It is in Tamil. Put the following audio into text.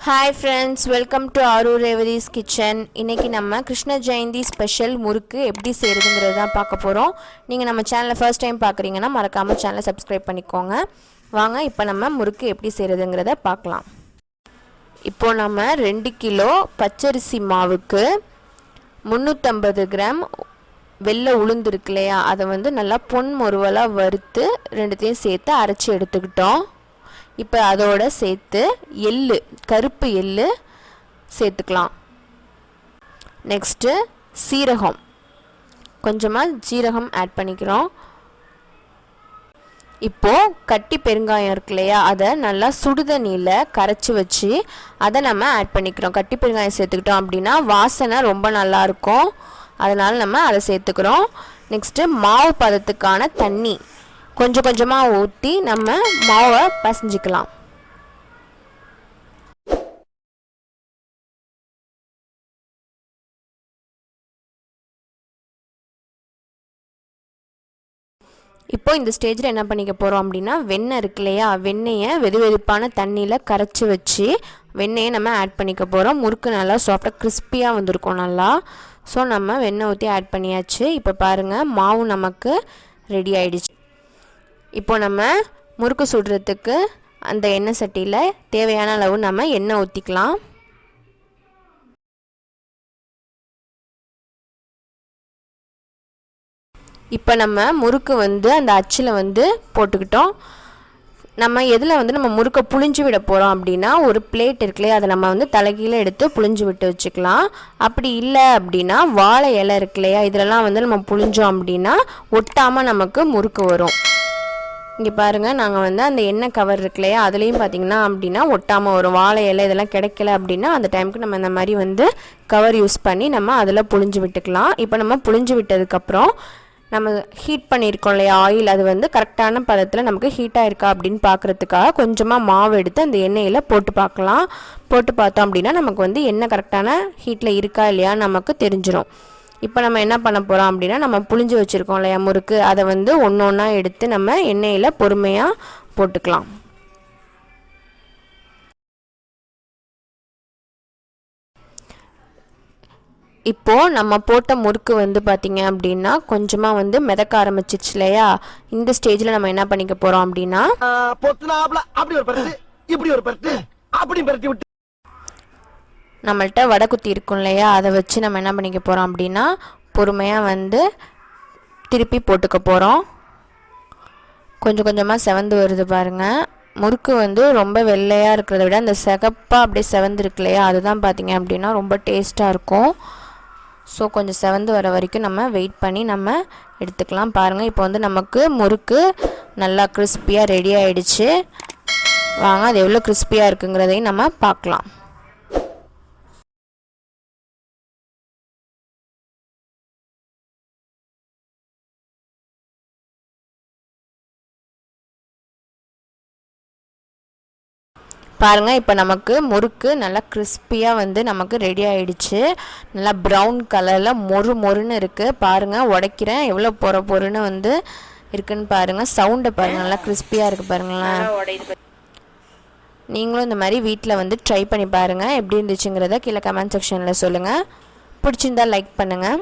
Hi friends, welcome to Aru Revadi's kitchen. இன்னைக்கு நம்ம கிருஷ்ண ஜெயந்தி ஸ்பெஷல் முறுக்கு எப்படி செய்யறதுங்கறத தான் பார்க்க போறோம். நீங்க நம்ம சேனலை ஃபர்ஸ்ட் டைம் பார்க்கறீங்கன்னா மறக்காம சேனலை சப்ஸ்கிரைப் பண்ணிக்கோங்க. வாங்க இப்போ நம்ம முறுக்கு எப்படி செய்யறதுங்கறத பார்க்கலாம். இப்போ நம்ம 2 கிலோ பச்சரிசி மாவுக்கு 350 கிராம் வெள்ளை உளுந்து இருக்குலையா, அதை வந்து நல்லா பொன் முறுவலா வறுத்து ரெண்டுத்தையும் சேர்த்து அரைச்சி எடுத்துக்கிட்டோம். இப்போ அதோட சேர்த்து எள்ளு, கருப்பு எள்ளு சேர்த்துக்கலாம். நெக்ஸ்ட்டு சீரகம், கொஞ்சமாக ஜீரகம் ஆட் பண்ணிக்கிறோம். இப்போது கட்டி பெருங்காயம் இருக்கு இல்லையா, அதை நல்லா சுடுதண்ணியில் கரைச்சி வச்சு அதை நம்ம ஆட் பண்ணிக்கிறோம். கட்டி பெருங்காயம் சேர்த்துக்கிட்டோம் அப்படின்னா வாசனை ரொம்ப நல்லாயிருக்கும், அதனால் நம்ம அதை சேர்த்துக்கிறோம். நெக்ஸ்ட்டு மாவு பதத்துக்கான தண்ணி கொஞ்சம் கொஞ்சமாக ஊற்றி நம்ம மாவை பசைஞ்சிக்கலாம். இப்போ இந்த ஸ்டேஜில் என்ன பண்ணிக்க போகிறோம் அப்படின்னா, வெண்ணெய் இருக்கு இல்லையா, வெண்ணெயை வெது வெதுப்பான தண்ணியில் கரைச்சி வச்சு வெண்ணெயை நம்ம ஆட் பண்ணிக்க போகிறோம். முறுக்கு நல்லா சாஃப்டாக கிறிஸ்பியாக வந்திருக்கும் நல்லா. ஸோ நம்ம வெண்ணெய் ஊற்றி ஆட் பண்ணியாச்சு. இப்போ பாருங்கள், மாவு நமக்கு ரெடி ஆகிடுச்சு. இப்போ நம்ம முறுக்கு சுடுறதுக்கு அந்த எண்ணெய் சட்டியில் தேவையான அளவு நம்ம எண்ணெய் ஊற்றிக்கலாம். இப்போ நம்ம முறுக்கு வந்து அந்த அச்சில் வந்து போட்டுக்கிட்டோம். நம்ம எதில் வந்து நம்ம முறுக்கை புழிஞ்சு விட போகிறோம் அப்படின்னா, ஒரு பிளேட் இருக்குல்லையே, அதை நம்ம வந்து தலைகீழே எடுத்து புழிஞ்சு விட்டு வச்சுக்கலாம். அப்படி இல்லை அப்படின்னா வாழை இலை இருக்குல்லையா, இதிலலாம் வந்து நம்ம புழிஞ்சோம் அப்படின்னா ஒட்டாமல் நமக்கு முறுக்கு வரும். இங்கே பாருங்கள், நாங்கள் வந்து அந்த எண்ணெய் கவர் இருக்குல்லையா, அதுலேயும் பார்த்திங்கன்னா அப்படின்னா ஒட்டாமல் வரும். வாழை இலை இதெல்லாம் கிடைக்கல அப்படின்னா அந்த டைமுக்கு நம்ம இந்த மாதிரி வந்து கவர் யூஸ் பண்ணி நம்ம அதில் புழிஞ்சு விட்டுக்கலாம். இப்போ நம்ம புழிஞ்சு விட்டதுக்கப்புறம் நம்ம ஹீட் பண்ணியிருக்கோம் இல்லையா ஆயில், அது வந்து கரெக்டான பதத்தில் நமக்கு ஹீட்டாக இருக்கா அப்படின்னு பார்க்குறதுக்காக கொஞ்சமாக மாவு எடுத்து அந்த எண்ணெயில் போட்டு பார்க்கலாம். போட்டு பார்த்தோம் அப்படின்னா நமக்கு வந்து எண்ணெய் கரெக்டான ஹீட்டில் இருக்கா இல்லையா நமக்கு தெரிஞ்சிடும். இப்போ நம்ம என்ன பண்ண போகிறோம் அப்படின்னா, நம்ம புழிஞ்சு வச்சுருக்கோம் இல்லையா முறுக்கு, அதை வந்து ஒன்று ஒன்றா எடுத்து நம்ம எண்ணெயில் பொறுமையாக போட்டுக்கலாம். இப்போது நம்ம போட்ட முறுக்கு வந்து பார்த்திங்க அப்படின்னா கொஞ்சமாக வந்து மிதக்க ஆரம்பிச்சிச்சு இல்லையா, இந்த ஸ்டேஜில் நம்ம என்ன பண்ணிக்க போகிறோம் அப்படின்னா, நம்மள்கிட்ட வடை குத்தி இருக்கும் இல்லையா, அதை வச்சு நம்ம என்ன பண்ணிக்க போகிறோம் அப்படின்னா பொறுமையாக வந்து திருப்பி போட்டுக்க போகிறோம். கொஞ்சம் கொஞ்சமாக செவந்து வருது பாருங்கள். முறுக்கு வந்து ரொம்ப வெள்ளையாக இருக்கிறத விட அந்த சிகப்பாக அப்படியே செவந்துருக்கு இல்லையா, அதுதான் பார்த்திங்க அப்படின்னா ரொம்ப டேஸ்ட்டாக இருக்கும். ஸோ கொஞ்சம் செவந்து வர வரைக்கும் நம்ம வெயிட் பண்ணி நம்ம எடுத்துக்கலாம். பாருங்கள், இப்போ வந்து நமக்கு முறுக்கு நல்லா கிறிஸ்பியாக ரெடி ஆகிடுச்சு. வாங்க அது எவ்வளோ கிறிஸ்பியாக இருக்குங்கிறதையும் நம்ம பார்க்கலாம். பாருங்கள், இப்போ நமக்கு முறுக்கு நல்லா கிறிஸ்பியாக வந்து நமக்கு ரெடி ஆகிடுச்சு. நல்லா ப்ரௌன் கலரில் மொறுன்னு இருக்குது. பாருங்கள், உடைக்கிறேன் எவ்வளோ பொறுன்னு வந்து இருக்குன்னு பாருங்கள். சவுண்டை பாருங்கள், நல்லா கிறிஸ்பியாக இருக்குது பாருங்களேன். நீங்களும் இந்த மாதிரி வீட்டில் வந்து ட்ரை பண்ணி பாருங்கள். எப்படி இருந்துச்சுங்கிறத கீழே கமெண்ட் செக்ஷனில் சொல்லுங்கள். பிடிச்சிருந்தா லைக் பண்ணுங்கள்.